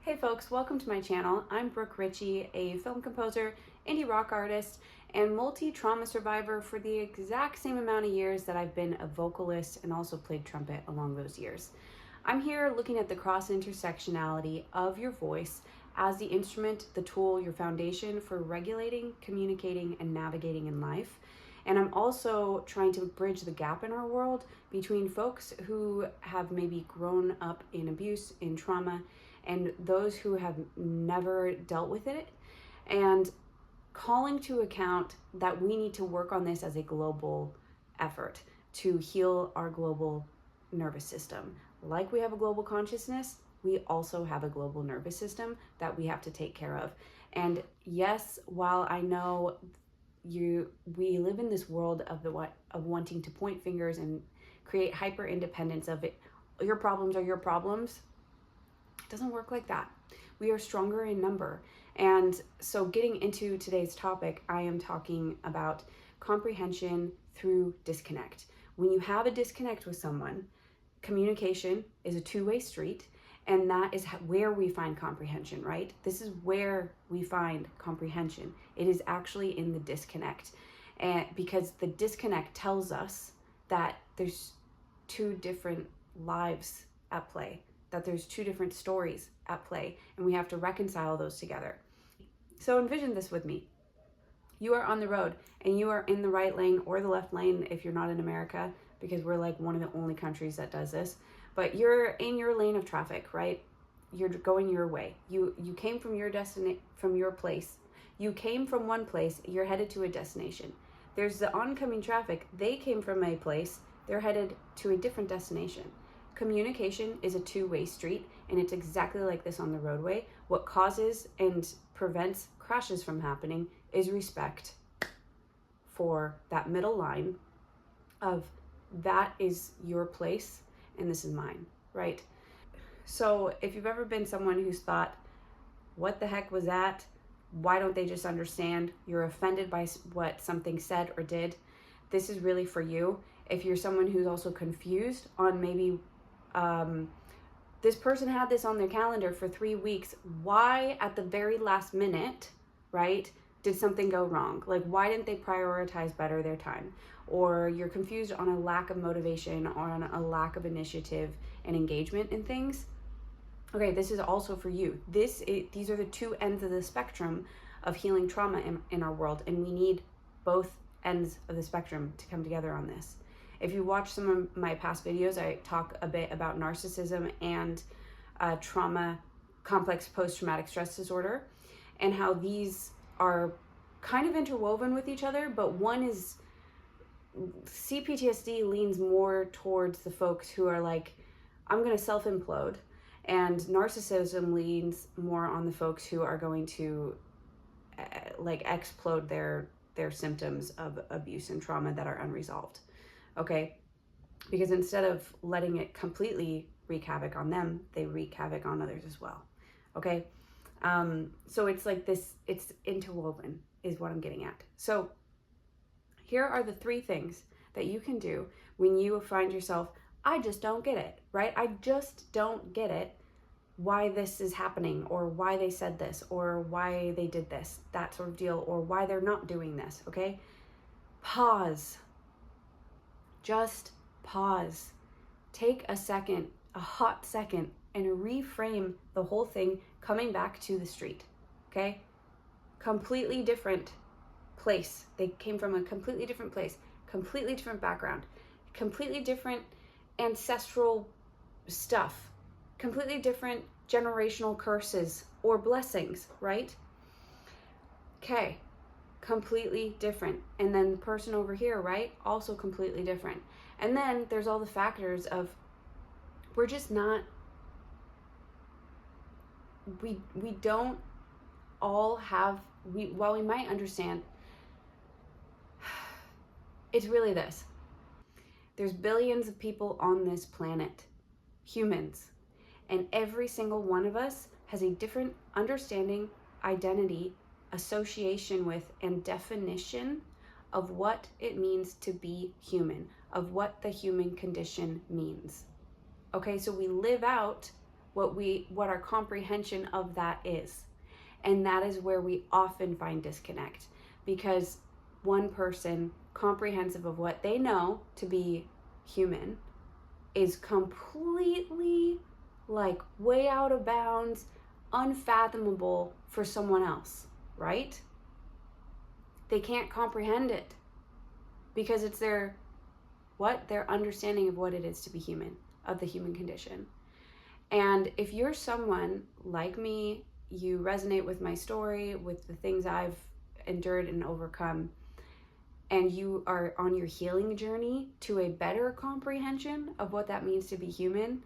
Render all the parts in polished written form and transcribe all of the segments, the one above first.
Hey folks, welcome to my channel. I'm Brooke Ritchie, a film composer, indie rock artist, and multi-trauma survivor for the exact same amount of years that I've been a vocalist and also played trumpet along those years. I'm here looking at the cross-intersectionality of your voice as the instrument, the tool, your foundation for regulating, communicating, and navigating in life. And I'm also trying to bridge the gap in our world between folks who have maybe grown up in abuse, in trauma, and those who have never dealt with it, and calling to account that we need to work on this as a global effort to heal our global nervous system. Like we have a global consciousness, we also have a global nervous system that we have to take care of. And yes, while I know we live in this world of wanting to point fingers and create hyper independence of it, your problems are your problems. It doesn't work like that. We are stronger in number. And so getting into today's topic, I am talking about comprehension through disconnect. When you have a disconnect with someone, communication is a two-way street, and that is where we find comprehension, right? This is where we find comprehension. It is actually in the disconnect. And because the disconnect tells us that there's two different lives at play, that there's two different stories at play, and we have to reconcile those together. So envision this with me. You are on the road and you are in the right lane or the left lane if you're not in America, because we're like one of the only countries that does this, but you're in your lane of traffic, right? You're going your way. You came from your from your place. You came from one place, you're headed to a destination. There's the oncoming traffic. They came from a place, they're headed to a different destination. Communication is a two-way street, and it's exactly like this on the roadway. What causes and prevents crashes from happening is respect for that middle line of that is your place and this is mine, right? So if you've ever been someone who's thought, what the heck was that? Why don't they just understand? You're offended by what something said or did. This is really for you. If you're someone who's also confused on maybe this person had this on their calendar for 3 weeks. Why at the very last minute, right, did something go wrong? Like, why didn't they prioritize better their time? Or you're confused on a lack of motivation or on a lack of initiative and engagement in things. Okay, this is also for you. These are the two ends of the spectrum of healing trauma in our world, and we need both ends of the spectrum to come together on this. If you watch some of my past videos, I talk a bit about narcissism and trauma, complex post-traumatic stress disorder, and how these are kind of interwoven with each other, but one is, CPTSD leans more towards the folks who are like, I'm going to self-implode, and narcissism leans more on the folks who are going to like explode their symptoms of abuse and trauma that are unresolved. Okay, because instead of letting it completely wreak havoc on them, they wreak havoc on others as well. Okay, so it's like this, it's interwoven is what I'm getting at. So here are the 3 things that you can do when you find yourself, I just don't get it, right? I just don't get it why this is happening, or why they said this, or why they did this, that sort of deal, or why they're not doing this, okay? Pause. Just pause. Take a second, a hot second, and reframe the whole thing coming back to the street, okay? Completely different place. They came from a completely different place, completely different background, completely different ancestral stuff, completely different generational curses or blessings, right? Okay. Completely different. And then the person over here, right, also completely different. And then there's all the factors of we're just not, we don't all have, while we might understand, it's really this. There's billions of people on this planet, humans, and every single one of us has a different understanding, identity, association with, and definition of what it means to be human, of what the human condition means. Okay, so we live out what our comprehension of that is. And that is where we often find disconnect, because one person comprehensive of what they know to be human is completely like way out of bounds, unfathomable for someone else, right? They can't comprehend it because it's their understanding of what it is to be human, of the human condition. And if you're someone like me, you resonate with my story, with the things I've endured and overcome, and you are on your healing journey to a better comprehension of what that means to be human,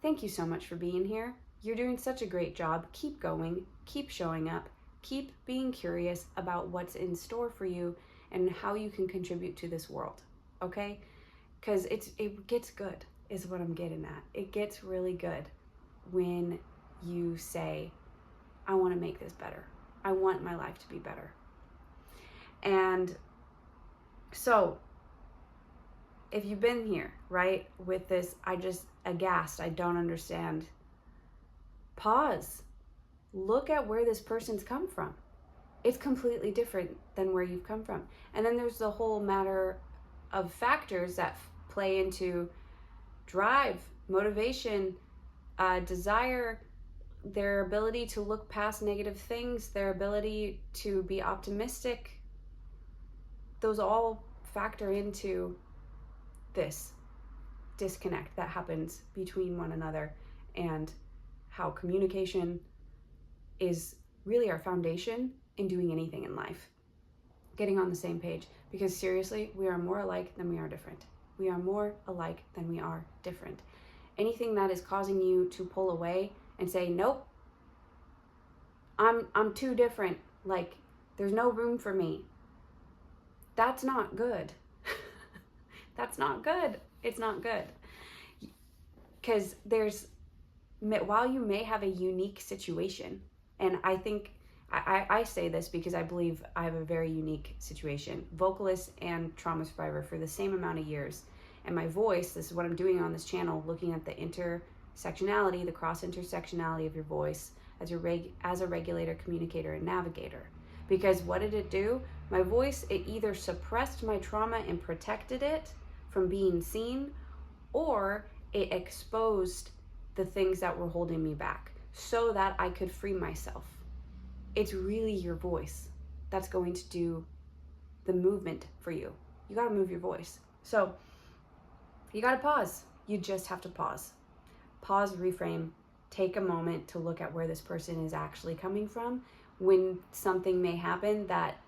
thank you so much for being here. You're doing such a great job. Keep going, keep showing up, keep being curious about what's in store for you and how you can contribute to this world, okay? Because it gets good, is what I'm getting at. It gets really good when you say, I want to make this better. I want my life to be better. And so, if you've been here, right, with this, I just aghast, I don't understand, pause. Look at where this person's come from. It's completely different than where you've come from. And then there's the whole matter of factors that play into drive, motivation, desire, their ability to look past negative things, their ability to be optimistic. Those all factor into this disconnect that happens between one another, and how communication is really our foundation in doing anything in life. Getting on the same page, because seriously, we are more alike than we are different. We are more alike than we are different. Anything that is causing you to pull away and say, nope, I'm too different, like there's no room for me, that's not good. That's not good. It's not good. Because while you may have a unique situation, and I think, I say this because I believe I have a very unique situation, vocalist and trauma survivor for the same amount of years. And my voice, this is what I'm doing on this channel, looking at the intersectionality, the cross-intersectionality of your voice as a regulator, communicator, and navigator. Because what did it do? My voice, it either suppressed my trauma and protected it from being seen, or it exposed the things that were holding me back so that I could free myself. It's really your voice that's going to do the movement for you. You got to move your voice. So you got to pause. You just have to pause. Pause, reframe, take a moment to look at where this person is actually coming from when something may happen that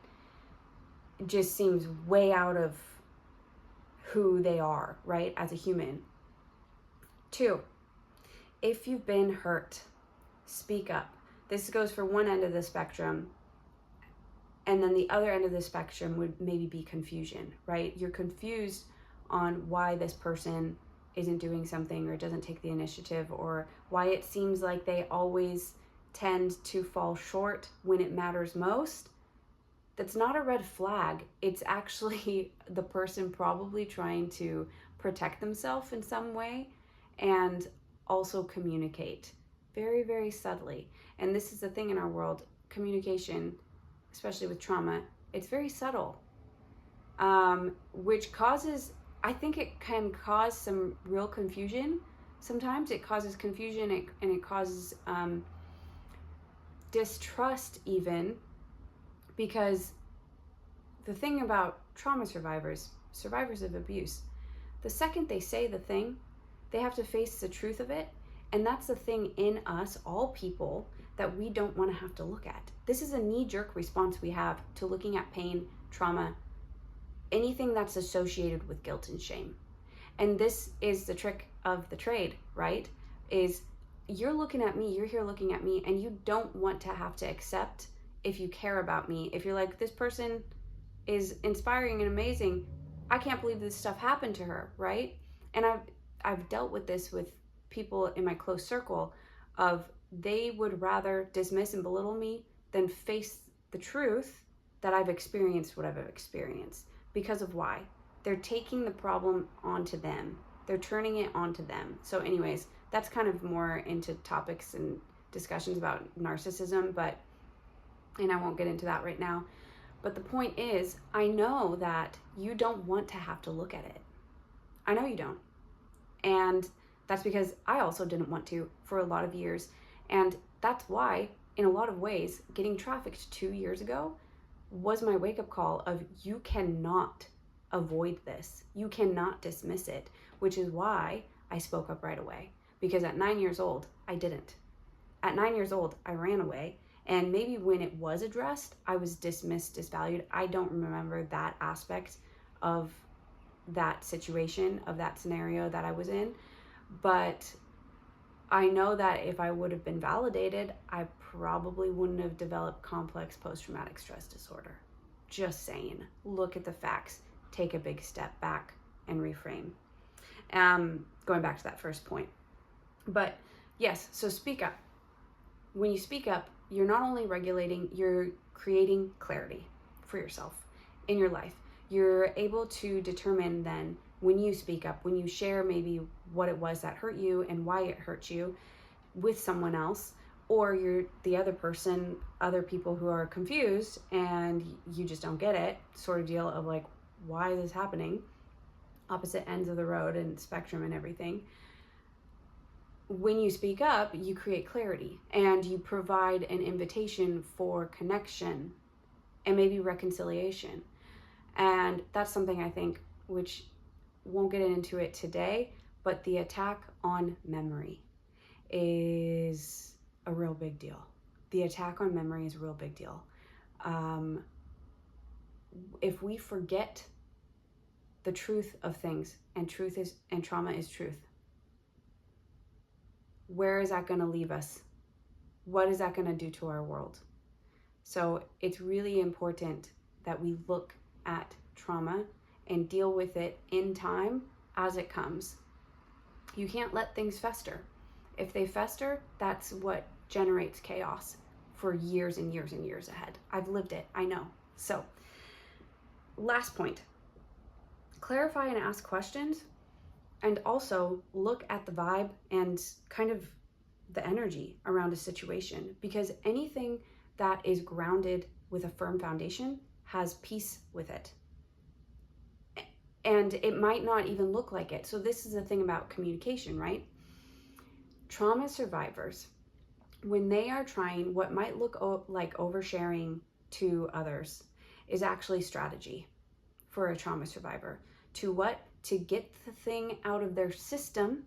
just seems way out of who they are, right, as a human. 2, if you've been hurt, speak up. This goes for one end of the spectrum, and then the other end of the spectrum would maybe be confusion, right? You're confused on why this person isn't doing something or doesn't take the initiative, or why it seems like they always tend to fall short when it matters most. That's not a red flag. It's actually the person probably trying to protect themselves in some way and also communicate very, very subtly. And this is the thing in our world, communication, especially with trauma, it's very subtle, which causes, I think it can cause some real confusion. Sometimes it causes confusion and it causes distrust even, because the thing about trauma survivors of abuse, the second they say the thing, they have to face the truth of it. And that's the thing in us, all people, that we don't want to have to look at. This is a knee-jerk response we have to looking at pain, trauma, anything that's associated with guilt and shame. And this is the trick of the trade, right? Is you're looking at me, you're here looking at me, and you don't want to have to accept if you care about me. If you're like, this person is inspiring and amazing, I can't believe this stuff happened to her, right? And I've dealt with this with people in my close circle of they would rather dismiss and belittle me than face the truth that I've experienced what I've experienced. Because of why? They're taking the problem onto them. They're turning it onto them. So anyways, that's kind of more into topics and discussions about narcissism, and I won't get into that right now. But the point is, I know that you don't want to have to look at it. I know you don't. And that's because I also didn't want to for a lot of years. And that's why, in a lot of ways, getting trafficked 2 years ago was my wake-up call of, you cannot avoid this. You cannot dismiss it, which is why I spoke up right away. Because at 9 years old, I didn't. At 9 years old, I ran away. And maybe when it was addressed, I was dismissed, disvalued. I don't remember that aspect of that situation, of that scenario that I was in. But I know that if I would have been validated, I probably wouldn't have developed complex post-traumatic stress disorder. Just saying. Look at the facts. Take a big step back and reframe. Going back to that first point. But yes, so speak up. When you speak up, you're not only regulating, you're creating clarity for yourself in your life. You're able to determine then, when you speak up, when you share maybe what it was that hurt you and why it hurt you with someone else, or you're the other person, other people who are confused and you just don't get it, sort of deal of like, why is this happening? Opposite ends of the road and spectrum and everything. When you speak up, you create clarity and you provide an invitation for connection and maybe reconciliation. And that's something I think, which won't get into it today, but the attack on memory is a real big deal. The attack on memory is a real big deal. If we forget the truth of things, and trauma is truth, where is that going to leave us? What is that going to do to our world? So it's really important that we look at trauma and deal with it in time as it comes. You can't let things fester. If they fester, that's what generates chaos for years and years and years ahead. I've lived it, I know. So, last point. Clarify and ask questions, and also look at the vibe and kind of the energy around a situation, because anything that is grounded with a firm foundation has peace with it. And it might not even look like it. So this is the thing about communication, right? Trauma survivors, when they are trying what might look like oversharing to others, is actually strategy for a trauma survivor. To what? To get the thing out of their system,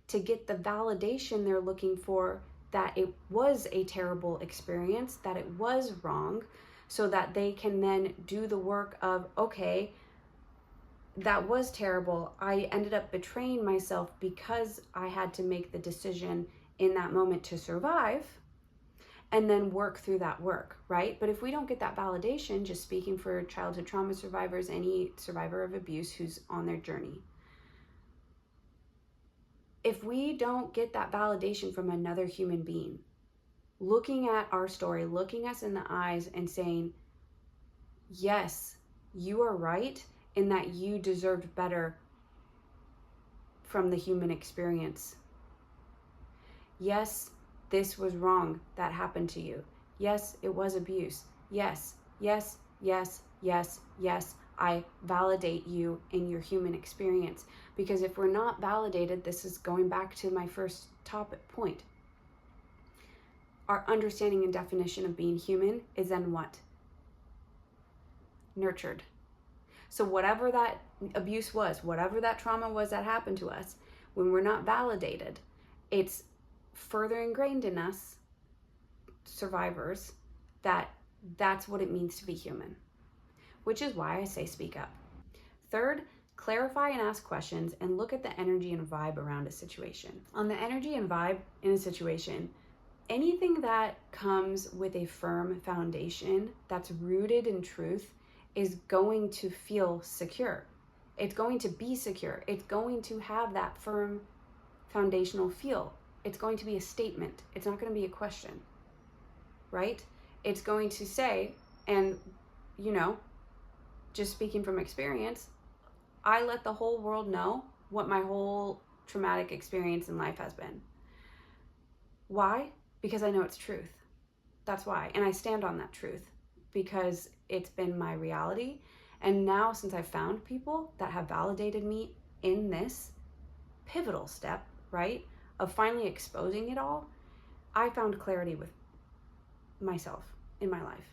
to get the validation they're looking for that it was a terrible experience, that it was wrong, so that they can then do the work of, okay, that was terrible. I ended up betraying myself because I had to make the decision in that moment to survive, and then work through that work, right? But if we don't get that validation, just speaking for childhood trauma survivors, any survivor of abuse who's on their journey, if we don't get that validation from another human being, looking at our story, looking us in the eyes and saying, yes, you are right in that you deserved better from the human experience. Yes, this was wrong that happened to you. Yes, it was abuse. Yes, yes, yes, yes, yes. I validate you in your human experience. Because if we're not validated, this is going back to my first topic point. Our understanding and definition of being human is then what? Nurtured. So whatever that abuse was, whatever that trauma was that happened to us, when we're not validated, it's further ingrained in us, survivors, that's what it means to be human. Which is why I say speak up. Third, clarify and ask questions and look at the energy and vibe around a situation. On the energy and vibe in a situation, anything that comes with a firm foundation that's rooted in truth is going to feel secure. It's going to be secure. It's going to have that firm foundational feel. It's going to be a statement. It's not going to be a question, right? It's going to say, and just speaking from experience, I let the whole world know what my whole traumatic experience in life has been. Why? Because I know it's truth. That's why. And I stand on that truth because it's been my reality. And now, since I've found people that have validated me in this pivotal step, right, of finally exposing it all, I found clarity with myself in my life.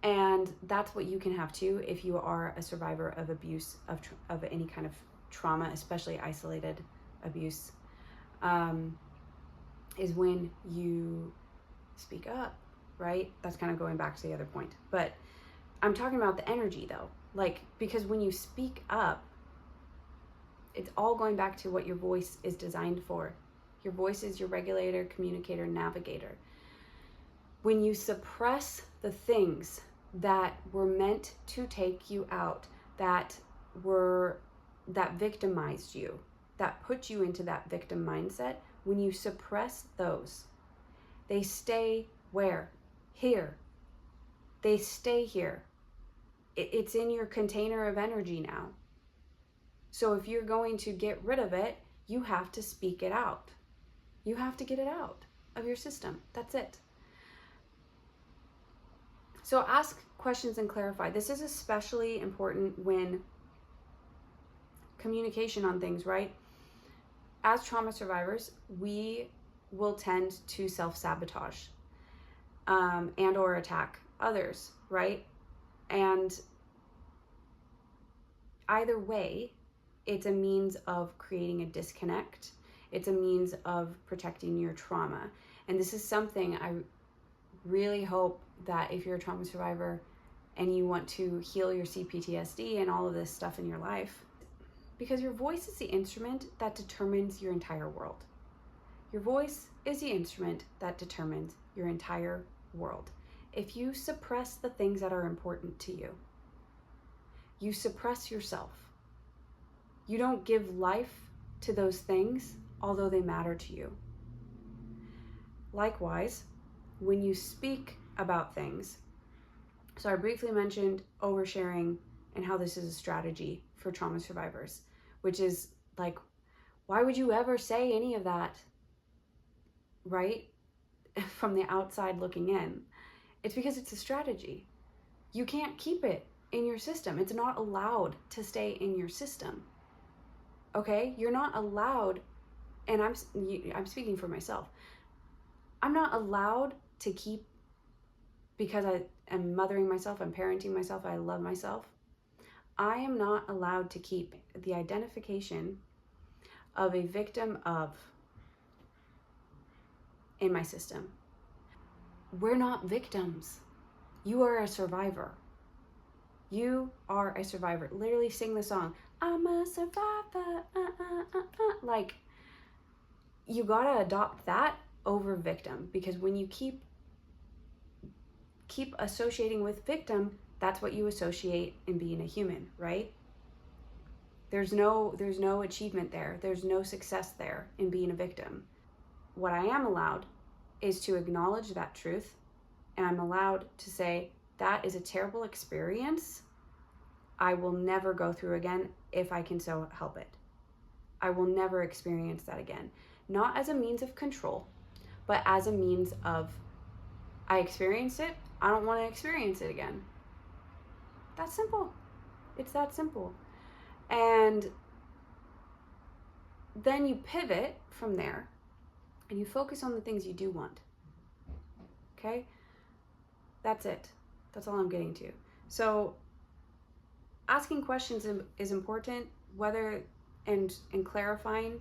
And that's what you can have too if you are a survivor of abuse, of any kind of trauma, especially isolated abuse, is when you speak up, right? That's kind of going back to the other point. But I'm talking about the energy though, like, because when you speak up, it's all going back to what your voice is designed for. Your voice is your regulator, communicator, navigator. When you suppress the things that were meant to take you out, that victimized you, that put you into that victim mindset, when you suppress those, they stay where? Here. They stay here. It's in your container of energy now. So if you're going to get rid of it, you have to speak it out. You have to get it out of your system. That's it. So ask questions and clarify. This is especially important when communication on things, right? As trauma survivors, we will tend to self-sabotage and or attack others, right? And either way, it's a means of creating a disconnect. It's a means of protecting your trauma. And this is something I really hope that if you're a trauma survivor and you want to heal your CPTSD and all of this stuff in your life, because your voice is the instrument that determines your entire world. Your voice is the instrument that determines your entire world. If you suppress the things that are important to you, you suppress yourself. You don't give life to those things, although they matter to you. Likewise, when you speak about things, so I briefly mentioned oversharing and how this is a strategy for trauma survivors, which is like, why would you ever say any of that, right? From the outside looking in. It's because it's a strategy. You can't keep it in your system. It's not allowed to stay in your system. Okay? You're not allowed, and I'm speaking for myself. I'm not allowed to keep, because I am mothering myself, I'm parenting myself, I love myself. I am not allowed to keep the identification of a victim of in my system. We're not victims. You are a survivor. You are a survivor. Literally sing the song, I'm a survivor. Like, you gotta adopt that over victim, because when you keep associating with victim, that's what you associate in being a human, right? There's no achievement there. There's no success there in being a victim. What I am allowed is to acknowledge that truth, and I'm allowed to say, that is a terrible experience. I will never go through again if I can so help it. I will never experience that again. Not as a means of control, but as a means of, I experienced it, I don't want to experience it again. That's simple. It's that simple. And then you pivot from there and you focus on the things you do want. Okay? That's it. That's all I'm getting to. So asking questions is important, whether and clarifying.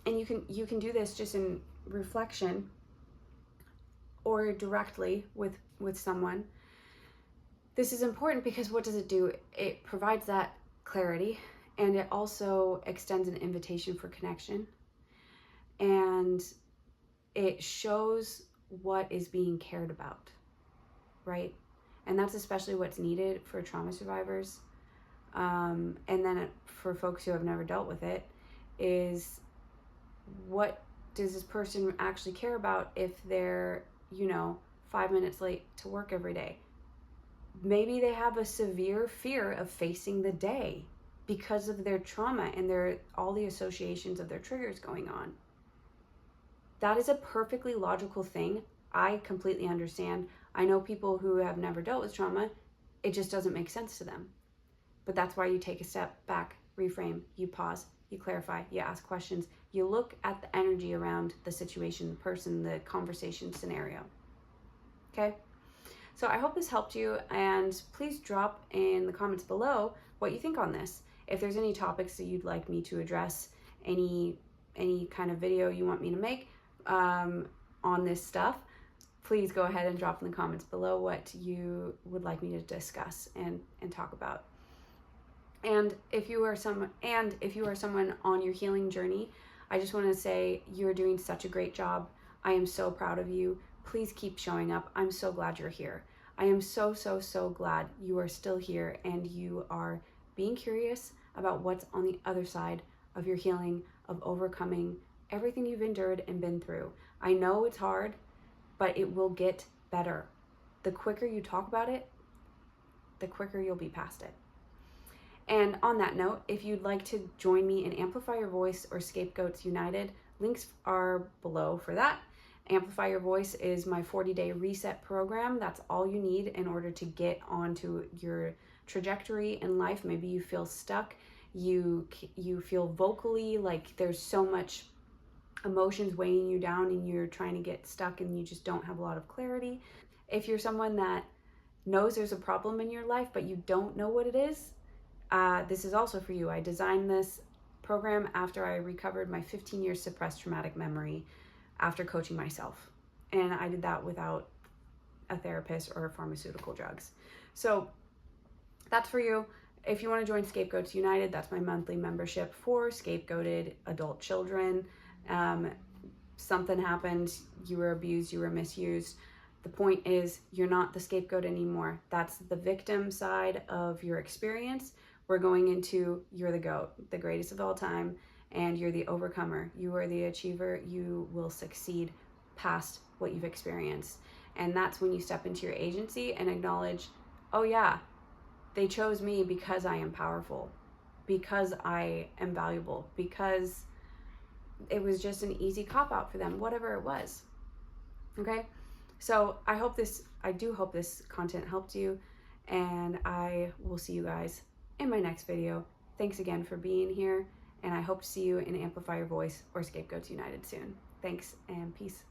And you can do this just in reflection or directly with someone. This is important because what does it do? It provides that clarity, and it also extends an invitation for connection. And it shows what is being cared about, right? And that's especially what's needed for trauma survivors. And then for folks who have never dealt with it, is what does this person actually care about if they're, 5 minutes late to work every day? Maybe they have a severe fear of facing the day. because of their trauma and all the associations of their triggers going on. That is a perfectly logical thing. I completely understand. I know people who have never dealt with trauma, it just doesn't make sense to them. But that's why you take a step back, reframe, you pause, you clarify, you ask questions, you look at the energy around the situation, the person, the conversation scenario. Okay? So I hope this helped you, and please drop in the comments below what you think on this. If there's any topics that you'd like me to address, any kind of video you want me to make on this stuff, please go ahead and drop in the comments below what you would like me to discuss and talk about. And if you are someone on your healing journey, I just want to say you're doing such a great job. I am so proud of you. Please keep showing up. I'm so glad you're here. I am so glad you are still here and you are being curious about what's on the other side of your healing, of overcoming everything you've endured and been through. I know it's hard, but it will get better. The quicker you talk about it, the quicker you'll be past it. And on that note, if you'd like to join me in Amplify Your Voice or Scapegoats United, links are below for that. Amplify Your Voice is my 40-day reset program. That's all you need in order to get onto your trajectory in life. Maybe you feel stuck. You feel vocally like there's so much emotions weighing you down and you're trying to get stuck and you just don't have a lot of clarity. If you're someone that knows there's a problem in your life but you don't know what it is, this is also for you. I designed this program after I recovered my 15 years suppressed traumatic memory after coaching myself. And I did that without a therapist or pharmaceutical drugs. So that's for you. If you want to join Scapegoats United, that's my monthly membership for scapegoated adult children. Something happened, you were abused, you were misused. The point is, you're not the scapegoat anymore. That's the victim side of your experience. We're going into, you're the GOAT, the greatest of all time, and you're the overcomer. You are the achiever. You will succeed past what you've experienced. And that's when you step into your agency and acknowledge, oh yeah, they chose me because I am powerful, because I am valuable, because it was just an easy cop-out for them, whatever it was. Okay? So I do hope this content helped you, and I will see you guys in my next video. Thanks again for being here, and I hope to see you in Amplify Your Voice or Scapegoats United soon. Thanks and peace.